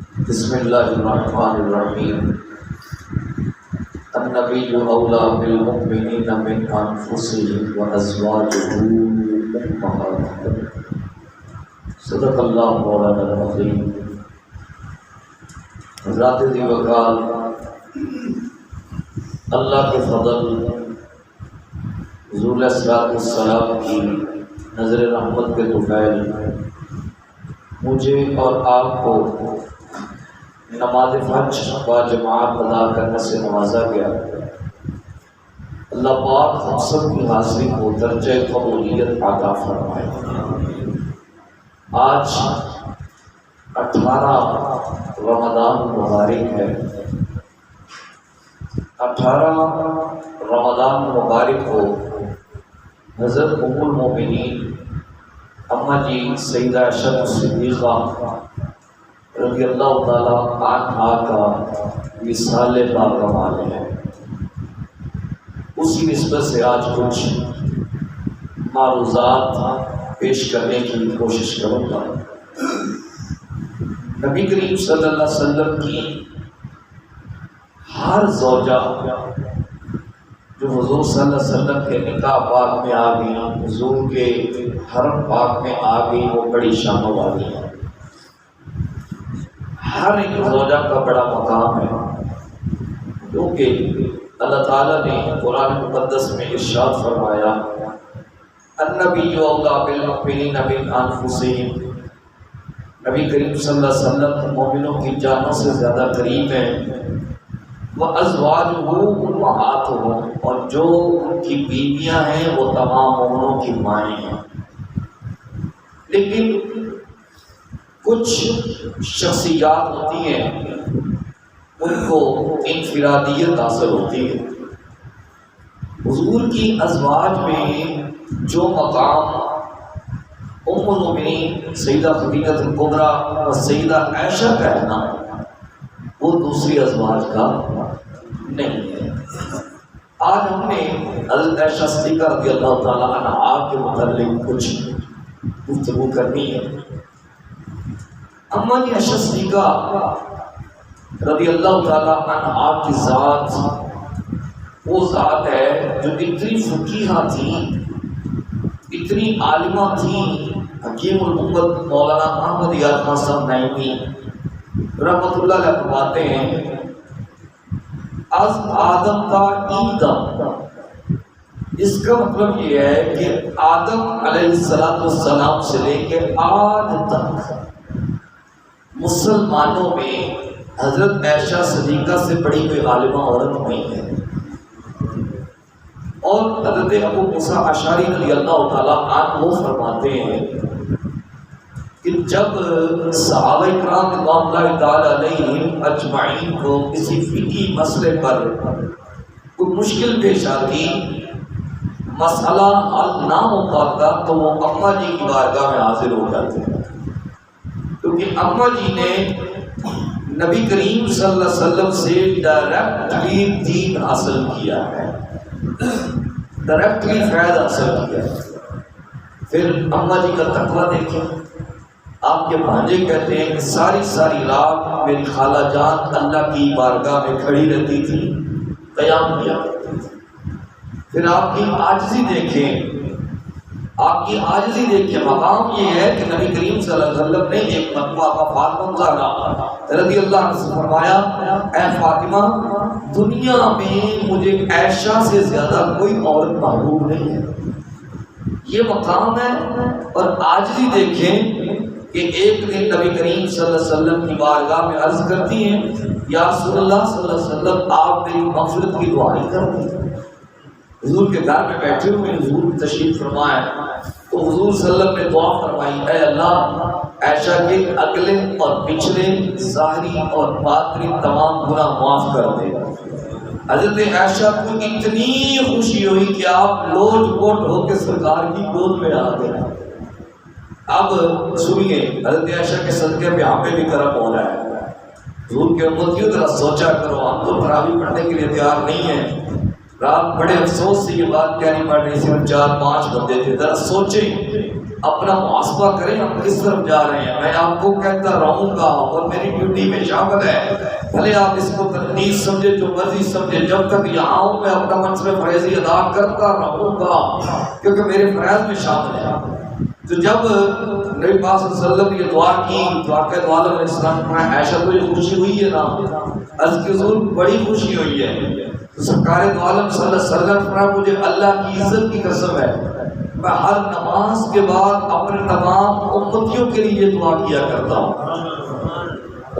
بسم اللہ الرحمن الرحیم النبی اولیٰ بالمؤمنین من انفسهم وازواجہ امہاتہم صدق اللہ مولانا العظیم۔ حضرات ذی وقار، اللہ کے فضل حضور علیہ السلام کی نظر رحمت کے طفیل مجھے اور آپ کو نماز حج با جماعت ادا کرنے سے نوازا گیا۔ اللہ پاک ہم سب کی حاضری کو درجہ قبولیت عطا فرمائے۔ آج 18 رمضان مبارک ہے۔ 18 رمضان مبارک کو حضرت ام المؤمنین اماں جی سیدہ عائشہ صدیقہ رضی اللہ تعالیٰ عنہا کا وصال باکمال ہے۔ اسی نسبت سے آج کچھ معروضات پیش کرنے کی کوشش کروں گا۔ نبی کریم صلی اللہ علیہ وسلم کی ہر زوجہ جو حضور صلی اللہ علیہ وسلم کے نکاح پاک میں آ گئی، حضور کے حرم پاک میں آ گئی، وہ بڑی شان والی ہے۔ ہر ایک زوجہ کا بڑا مقام ہے، کیونکہ اللہ تعالیٰ نے قرآن مقدس میں ارشاد فرمایا النبی اولیٰ بالمؤمنین من انفسہم۔ نبی کریم صلی اللہ علیہ وسلم مومنوں کی جانوں سے زیادہ قریب ہیں۔ وازواجہ امہاتہم، اور جو ان کی بیویاں ہیں وہ تمام مومنوں کی مائیں ہیں۔ لیکن کچھ شخصیات ہوتی ہیں ان کو انفرادیت حاصل ہوتی ہے۔ حضور کی ازواج میں جو مقام ام المؤمنین سیدہ خدیجہ الکبریٰ اور سیدہ عائشہ کا ہے نا، وہ دوسری ازواج کا نہیں ہے۔ آج ہم نے حضرت عائشہ صدیقہ رضی اللہ تعالیٰ عنہا کے متعلق کچھ گفتگو کرنی ہے۔ اماں جی عائشہ صدیقہ رضی اللہ تعالیٰ عنہا کی ذات وہ ذات ہے جو اتنی فقیہہ تھی، اتنی عالمہ تھی۔ حکیم الامت مولانا احمد یار خان صاحب نعیمی رحمۃ اللہ علیہ فرماتے ہیں از آدم کا ایدم، اس کا مطلب یہ ہے کہ آدم علیہ السلام سے لے کے آج تک مسلمانوں میں حضرت عائشہ صدیقہ سے بڑی کوئی عالمہ عورت نہیں ہے۔ اور حضرت ابو موسیٰ اشعری رضی اللہ تعالیٰ عنہ وہ فرماتے ہیں کہ جب صحابہ کرام رضوان اللہ تعالیٰ علیہم اجمعین کو کسی فقہی مسئلے پر کوئی مشکل پیش آتی، مسئلہ حل نہ ہو پاتا، تو وہ اماں جی کی بارگاہ میں حاضر ہو جاتے ہیں، کیونکہ اماں جی نے نبی کریم صلی اللہ علیہ وسلم سے ڈائریکٹلی دین حاصل کیا ہے، ڈائریکٹلی فیض حاصل کیا ہے۔ پھر اماں جی کا تقویٰ دیکھیں، آپ کے بھانجے کہتے ہیں کہ ساری رات میری خالہ جان اللہ کی بارگاہ میں کھڑی رہتی تھی، قیام کیا کرتی تھی۔ پھر آپ کی عاجزی دیکھیں، آپ کی عاجزی دیکھیں، مقام یہ ہے کہ نبی کریم صلی اللہ علیہ وسلم نے ایک مرتبہ فاطمہ زہرا رضی اللہ عنہ سے فرمایا اے فاطمہ، دنیا میں مجھے عائشہ سے زیادہ کوئی عورت محبوب نہیں ہے۔ یہ مقام ہے۔ اور عاجزی دیکھیں کہ ایک دن نبی کریم صلی اللہ علیہ وسلم کی بارگاہ میں عرض کرتی ہیں یا رسول اللہ صلی اللہ علیہ وسلم آپ میری مغفرت کی دعا ہی کر دیں۔ حضور کے گھر میں بیٹھے ہوئے حضور تشریف فرمائے تو حضور صلی اللہ علیہ وسلم نے دعا فرمائی اے اللہ عائشہ کے اگلے اور پچھلے ظاہری اور باطنی تمام گناہ معاف کر دے۔ حضرت عائشہ کو اتنی خوشی ہوئی کہ آپ لوٹ پوٹ ہو کے سرکار کی گود میں آ گئے۔ اب سنیے، حضرت عائشہ کے صدقے پہ ہمیں بھی کرم ہو رہا ہے۔ حضور کے امتیوں ذرا سوچا کرو، ہم تو تراویح پڑھنے کے لیے تیار نہیں ہیں۔ رات بڑے افسوس سے یہ بات کہنی پڑ رہی، صرف 4-5 بندے تھے۔ ذرا سوچیں اپنا محاسبہ کریں ہم کس طرف جا رہے ہیں. میں آپ کو کہتا رہوں گا اور میری ڈیوٹی میں شامل ہے، بھلے آپ اس کو تنقید سمجھے جو مرضی سمجھے، جب تک یہاں ہوں میں اپنا منصب فریضی ادا کرتا رہوں گا کیونکہ میرے فرائض میں شامل ہے. تو جب نبی پاک صلی اللہ علیہ وسلم نے یہ دعا کی، واقعہ دعا علیہ السلام میں عائشہ کو یہ خوشی ہوئی ہے نا، عرض کی حضور بڑی خوشی ہوئی ہے. تو سرکار دو عالم صلی اللہ علیہ وسلم فرمایا مجھے اللہ کی عزت کی قسم ہے میں ہر نماز کے بعد اپنے تمام امتیوں کے لیے یہ دعا کیا کرتا ہوں.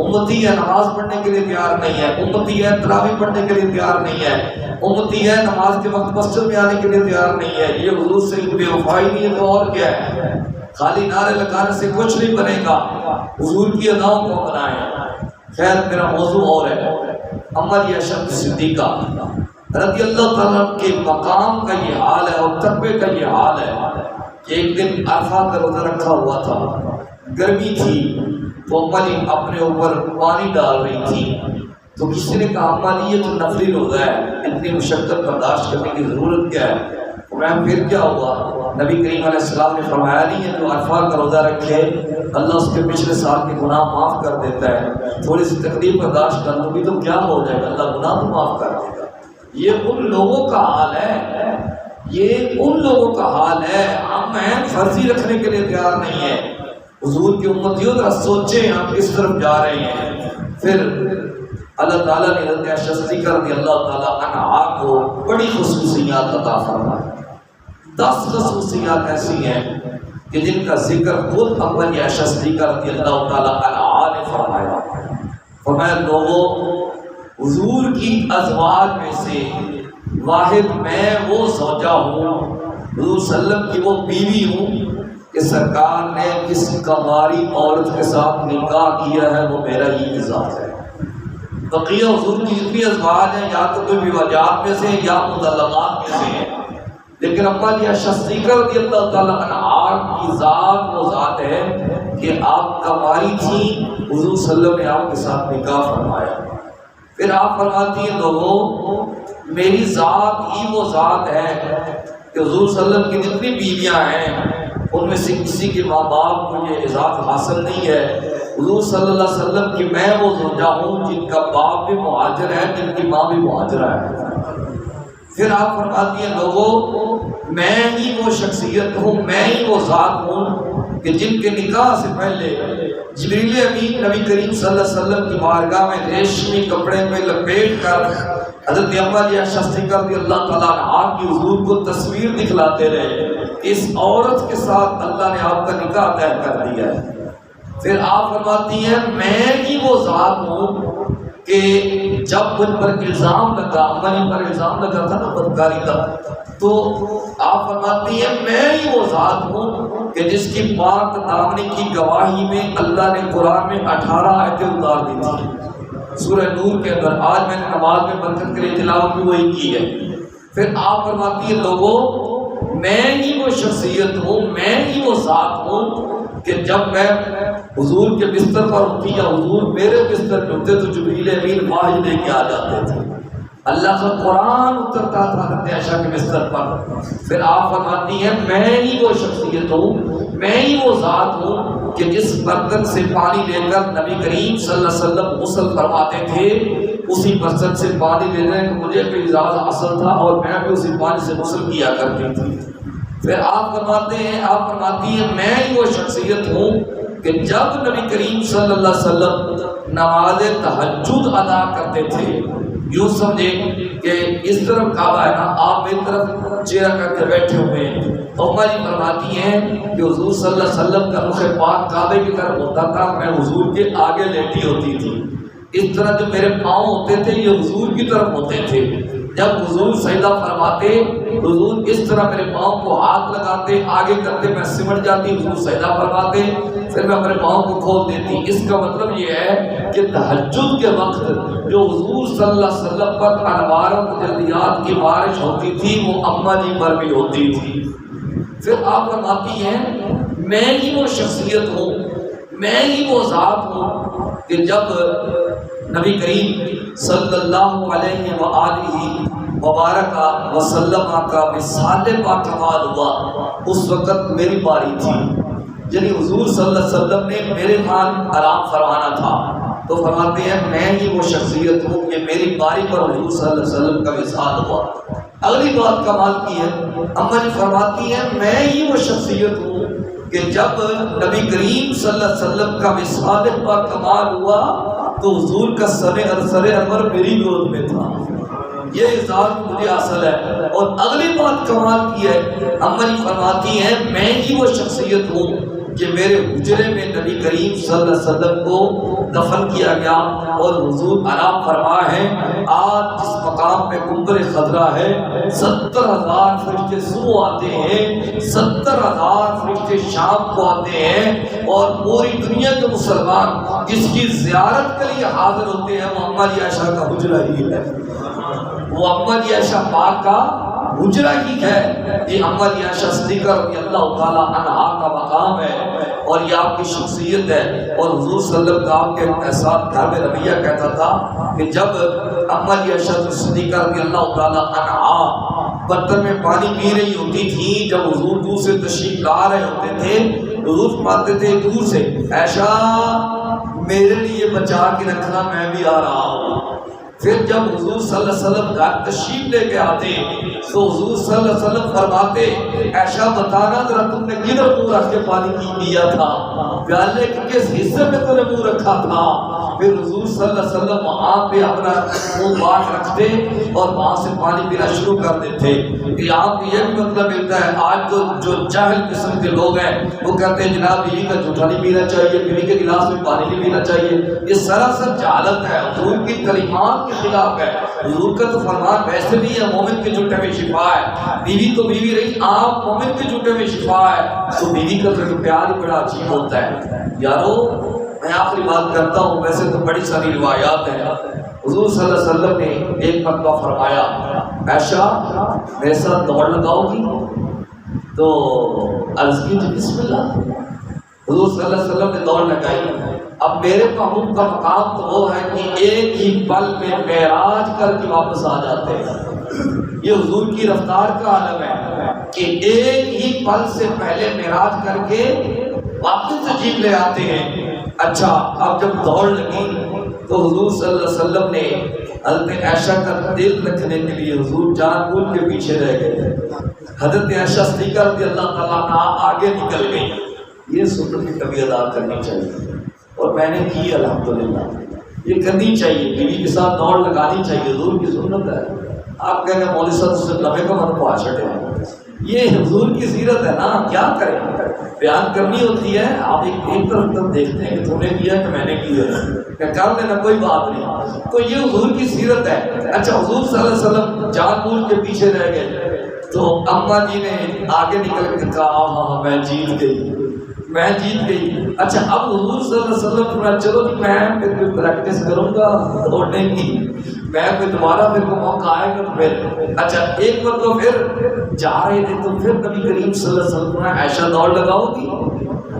امتی ہے نماز پڑھنے کے لیے تیار نہیں ہے، امتی ہے تراویح پڑھنے کے لیے تیار نہیں ہے، امتی ہے نماز کے وقت مسجد میں آنے کے لیے تیار نہیں ہے، یہ حضور سے بے وفائی نہیں ہے تو اور کیا ہے. خالی نعرے لگانے سے کچھ نہیں بنے گا، حضور کی اداؤں کو بنائیں. خیر میرا موضوع اور ہے. اما عائشہ صدیقہ رضی اللہ تعالیٰ کے مقام کا یہ حال ہے اور تقوی کا یہ حال ہے کہ ایک دن عرفہ کا روزہ رکھا ہوا تھا، گرمی تھی، تو اما جی اپنے اوپر پانی ڈال رہی تھی. تو کسی نے کہا اما جی یہ تو نفلی روزہ ہے، اتنی مشقت برداشت کرنے کی ضرورت کیا ہے؟ پھر کیا ہوا؟ نبی کریم علیہ السلام نے فرمایا نہیں ہے جو عرفہ کا روزہ رکھے اللہ اس کے پچھلے سال کے گناہ معاف کر دیتا ہے، تھوڑی سی تکلیف برداشت کر لوں گی تو کیا ہو جائے گا، اللہ گناہ تو معاف کر دے گا. یہ ان لوگوں کا حال ہے، یہ ان لوگوں کا حال ہے. ہم ہیں فرضی رکھنے کے لیے تیار نہیں ہے. حضور کی امتیوں ذرا سوچیں ہم کس طرف جا رہے ہیں. پھر اللہ تعالیٰ نے حضرت عائشہ صدیقہ رضی اللہ تعالیٰ عنہا کو بڑی خصوصیات عطا فرمائے. 10 خصوصیات ایسی ہیں کہ جن کا ذکر خود اپنی عائشہ صدیقہ رضی اللہ تعالیٰ عنہا نے فرمایا. فرمایا لوگوں حضور کی ازواج میں سے واحد میں وہ زوجہ ہوں، حضور صلی اللہ علیہ وسلم کی وہ بیوی ہوں کہ سرکار نے کس کماری عورت کے ساتھ نکاح کیا ہے وہ میرا ہی اعزاز ہے. بقیہ حضور کی جتنی ازواج ہیں یا تو کوئی بیوجات میں سے یا مطلقات میں سے ہیں، لیکن اما جی عائشہ صدیقہ رضی اللہ تعالیٰ عنہا کی ذات وہ ذات ہے کہ آپ کماری تھیں، حضور صلی اللہ علیہ وسلم نے آپ کے ساتھ نکاح فرمایا. پھر آپ فرماتی ہیں لوگوں میری ذات ہی وہ ذات ہے کہ حضور صلی اللہ علیہ وسلم کی جتنی بیویاں ہیں ان میں سے کسی کے ماں باپ کو یہ اعزاز حاصل نہیں ہے. حضور صلی اللہ علیہ وسلم کی میں وہ زوجہ ہوں جن کا باپ بھی مہاجر ہے، جن کی ماں بھی مہاجرہ ہے. پھر آپ فرماتی ہیں لوگوں میں ہی وہ شخصیت ہوں، میں ہی وہ ذات ہوں کہ جن کے نکاح سے پہلے جبریل امین نبی کریم صلی اللہ علیہ وسلم کی بارگاہ میں ریشمی کپڑے میں لپیٹ کر حضرت اما جی عائشہ صدیقہ رضی اللہ تعالیٰ عنہا کی حضور کو تصویر دکھلاتے رہے. اس عورت کے ساتھ اللہ نے آپ کا نکاح طے کر دیا ہے. پھر آپ فرماتی ہیں میں ہی وہ ذات ہوں کہ جب مجھ پر الزام لگا، اما پر الزام لگا تھا نا بدکاری کا، تو آپ فرماتی ہیں میں ہی وہ ذات ہوں کہ جس کی پاک دامنی کی گواہی میں اللہ نے قرآن میں 18 آیتیں اتار دی تھی سورہ نور کے اندر. آج میں نے نماز میں برکت کے لیے تلاوت بھی وہی کی ہے. پھر آپ فرماتی ہیں لوگوں میں ہی وہ شخصیت ہوں، میں ہی وہ ذات ہوں کہ جب میں حضور کے بستر پر ہوتی یا حضور میرے بستر پہ ہوتے تو جبریل امین وحی لے کے آ جاتے تھے، اللہ کا قرآن اترتا تھا حضرت عائشہ کے بستر پر. پھر آپ فرماتی ہیں میں ہی وہ شخصیت ہوں، میں ہی وہ ذات ہوں کہ جس برتن سے پانی لے کر نبی کریم صلی اللہ علیہ وسلم غسل فرماتے تھے اسی برتن سے پانی لینے کا مجھے بھی اعزاز حاصل تھا اور میں بھی اسی پانی سے غسل کیا کرتی تھی. پھر آپ فرماتی ہیں میں ہی وہ شخصیت ہوں کہ جب نبی کریم صلی اللہ علیہ وسلم نماز تہجد ادا کرتے تھے، یوں سمجھیں کہ اس طرف کعبہ ہے نا، آپ میری طرف چہرہ کر کے بیٹھے ہوئے ہیں، تو اما جی فرماتی ہیں کہ حضور صلی اللہ علیہ وسلم کا رخ پاک کعبے کی طرف ہوتا تھا، میں حضور کے آگے لیٹی ہوتی تھی. اس طرح جو میرے پاؤں ہوتے تھے یہ حضور کی طرف ہوتے تھے. جب حضور سجدہ فرماتے حضور اس طرح میرے پاؤں کو ہاتھ لگاتے آگے کرتے، میں سمٹ جاتی، حضور سجدہ فرماتے پھر میں اپنے پاؤں کو کھول دیتی. اس کا مطلب یہ ہے کہ تہجد کے وقت جو حضور صلی اللہ علیہ وسلم پر انوار و تجلیات کی بارش ہوتی تھی وہ اما جی پر بھی ہوتی تھی. پھر آپ فرماتی ہیں میں ہی وہ شخصیت ہوں، میں ہی وہ ذات ہوں کہ جب نبی کریم صلی اللہ علیہ وآلہ مبارک وسلم کا وصال پاک کمال ہوا، اس وقت میری باری تھی، یعنی حضور صلی اللہ علیہ وسلم نے میرے ہاں آرام فرمانا تھا، تو فرماتے ہیں میں ہی وہ شخصیت ہوں کہ میری باری پر حضور صلی اللہ علیہ وسلم کا وصال ہوا۔ اگلی بات کمال کی ہے، اماں جی فرماتی ہیں میں ہی وہ شخصیت ہوں کہ جب نبی کریم صلی اللہ علیہ وسلم کا وصال پاک کمال ہوا تو حضور کا سر انور میری گود میں تھا، یہ اظہار مجھے حاصل ہے۔ اور اگلی بات کمال کی ہے، اماں جی فرماتی ہیں میں ہی وہ شخصیت ہوں کہ میرے حجرے میں نبی کریم صلی اللہ علیہ وسلم کو دفن کیا گیا اور حضور آرام فرما ہے۔ آج جس مقام پہ گنبد خضرا ہے 70,000 فرشتے صبح آتے ہیں، 70,000 فرشتے شام کو آتے ہیں، اور پوری دنیا کے مسلمان جس کی زیارت کے لیے حاضر ہوتے ہیں وہ اماں جی عائشہ کا حجرہ ہی ہے، وہ اماں جی عائشہ پاک کا حجرہ ہی ہے۔ یہ اماں جی عائشہ صدیقہ رضی اللہ تعالی عنہا کا مقام ہے اور یہ آپ کی شخصیت ہے۔ اور حضور صلی اللہ علیہ وسلم کا آپ کے ساتھ گھر میں رویہ کہتا تھا کہ جب اماں جی عائشہ صدیقہ رضی اللہ تعالی عنہا برتن میں پانی پی رہی ہوتی تھی، جب حضور دور سے تشریف لا رہے ہوتے تھے حضور فرماتے تھے دور سے عائشہ میرے لیے بچا کے رکھنا میں بھی آ رہا ہوں۔ پھر جب حضور صلی اللہ علیہ وسلم گھر تشریف لے کے آتے تو حضور صلی اللہ علیہ وسلم فرماتے عائشہ بتانا ذرا تم نے کدھر منہ رکھ کے پانی پیا تھا، پیالے کے کس حصے میں تم نے منہ رکھا تھا۔ پھر حضور صلی اللہ علیہ وسلم وہاں پہ اپنا منہ باٹ رکھتے اور وہاں سے پانی پینا شروع کر دیتے۔ یہاں پہ یہ بھی مطلب ملتا ہے آج تو جو جاہل قسم کے لوگ ہیں وہ کہتے ہیں جناب بیوی کا جھوٹا نہیں پینا چاہیے، بیوی کے گلاس میں پانی نہیں پینا چاہیے، یہ سراسر جہالت ہے، حضور کی تعلیمات کے خلاف ہے۔ حضور کا تو فرمان ویسے بھی ہے مومن کے جھوٹے میں شفا ہے، بیوی تو بیوی رہی آپ مومن کے جھوٹے میں شفا ہے، تو بیوی کا تو پیار ہی بڑا عجیب ہوتا ہے۔ یارو میں آخری بات کرتا ہوں، ویسے تو بڑی ساری روایات ہیں۔ حضور صلی اللہ علیہ وسلم نے ایک مرتبہ فرمایا عائشہ میرے ساتھ دوڑ لگاؤ گی؟ تو عرض کی بسم اللہ۔ حضور صلی اللہ علیہ وسلم نے دوڑ لگائی۔ اب میرے محبوب کا مقام تو وہ ہے کہ ایک ہی پل میں معراج کر کے واپس آ جاتے ہیں، یہ حضور کی رفتار کا عالم ہے کہ ایک ہی پل سے پہلے معراج کر کے واپس تشریف لے آتے ہیں۔ اچھا اب جب دوڑ لگی تو حضور صلی اللہ علیہ وسلم نے حضرت عائشہ کا دل رکھنے کے لیے حضور جان بوجھ کے پیچھے رہ گئے، حضرت عائشہ صدیقہ رضی اللہ تعالیٰ عنہا آگے نکل گئی۔ یہ سنت کی کبھی ادا کرنی چاہیے اور میں نے کی الحمدللہ، یہ کرنی چاہیے، بیوی کے ساتھ دوڑ لگانی چاہیے، حضور کی سنت ہے۔ آپ کہیں گے مولوی صاحب سے لمحے کا من پا چھٹے ہیں، یہ حضور کی سیرت ہے نا، کیا کریں، بیان کرنی ہوتی ہے۔ آپ ایک طرف تک دیکھتے ہیں کہ تم نے کیا کہ میں نے کیا کہ کر لینا کوئی بات نہیں، تو یہ حضور کی سیرت ہے۔ اچھا حضور صلی اللہ علیہ وسلم جان بوجھ کے پیچھے رہ گئے تو اماں جی نے آگے نکل کے کہا ہاں میں جیت گئی، میں جیت گئی۔ اچھا اب حضور صلی اللہ علیہ وسلم فرمایا چلو جی میں پھر کوئی پریکٹس کروں گا دوڑنے کی، میں کوئی دوبارہ پھر کو موقع آئے گا تو پھر اچھا ایک بار تو پھر جا رہے تھے تو پھر نبی کریم صلی اللہ علیہ وسلم نے عائشہ دوڑ لگاؤ گی؟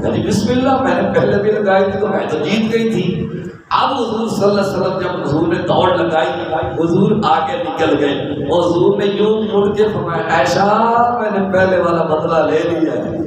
یعنی بسم اللہ، میں نے پہلے بھی لگائی تھی تو میں تو جیت گئی تھی۔ اب حضور صلی اللہ علیہ وسلم جب حضور نے دوڑ لگائی حضور آگے نکل گئے اور حضور نے یوں مڑ کے فرمایا عائشہ میں نے پہلے والا بدلہ لے لیا ہے،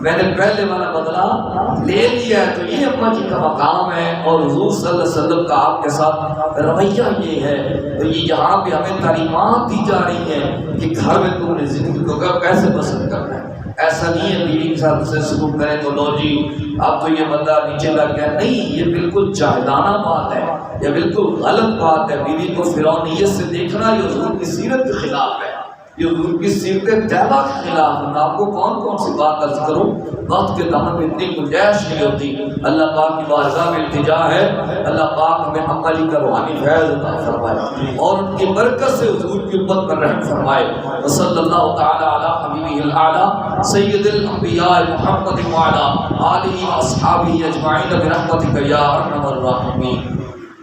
میں نے پہلے والا بدلہ لے لیا ہے۔ تو یہ اماں جی کا مقام ہے اور حضور صلی اللہ علیہ وسلم کا آپ کے ساتھ رویہ یہ ہے۔ تو یہ یہاں پہ ہمیں تعلیمات دی جا رہی ہیں کہ گھر میں تم نے زندگی کو کیسے پسند کرنا ہے، ایسا نہیں ہے بیوی کے ساتھ اسے سلوک کریں تو لو جی اب تو یہ بندہ نیچے لگ گیا، نہیں، یہ بالکل جاہلانہ بات ہے، یہ بالکل غلط بات ہے۔ بیوی کو فرعونیت سے دیکھنا یہ حضور کی سیرت کے خلاف ہے، یہ حضور کی سیرت طیبہ کے خلاف ہے۔ میں آپ کو کون سی بات عرض کروں، وقت کے دامن میں اتنی گنجائش نہیں ہوتی۔ اللہ پاک کی بارگاہ میں التجا ہے اللہ پاک ہمیں اماں جی کا روحانی فیض عطا فرمائے اور ان کی برکت سے حضور کی امت پر رحم فرمائے۔ وصلی اللہ تعالی علی حبیبہ الاعلی سید الانبیاء محمد وعلی آلہ واصحابہ اجمعین برحمتک یا ارحم الراحمین۔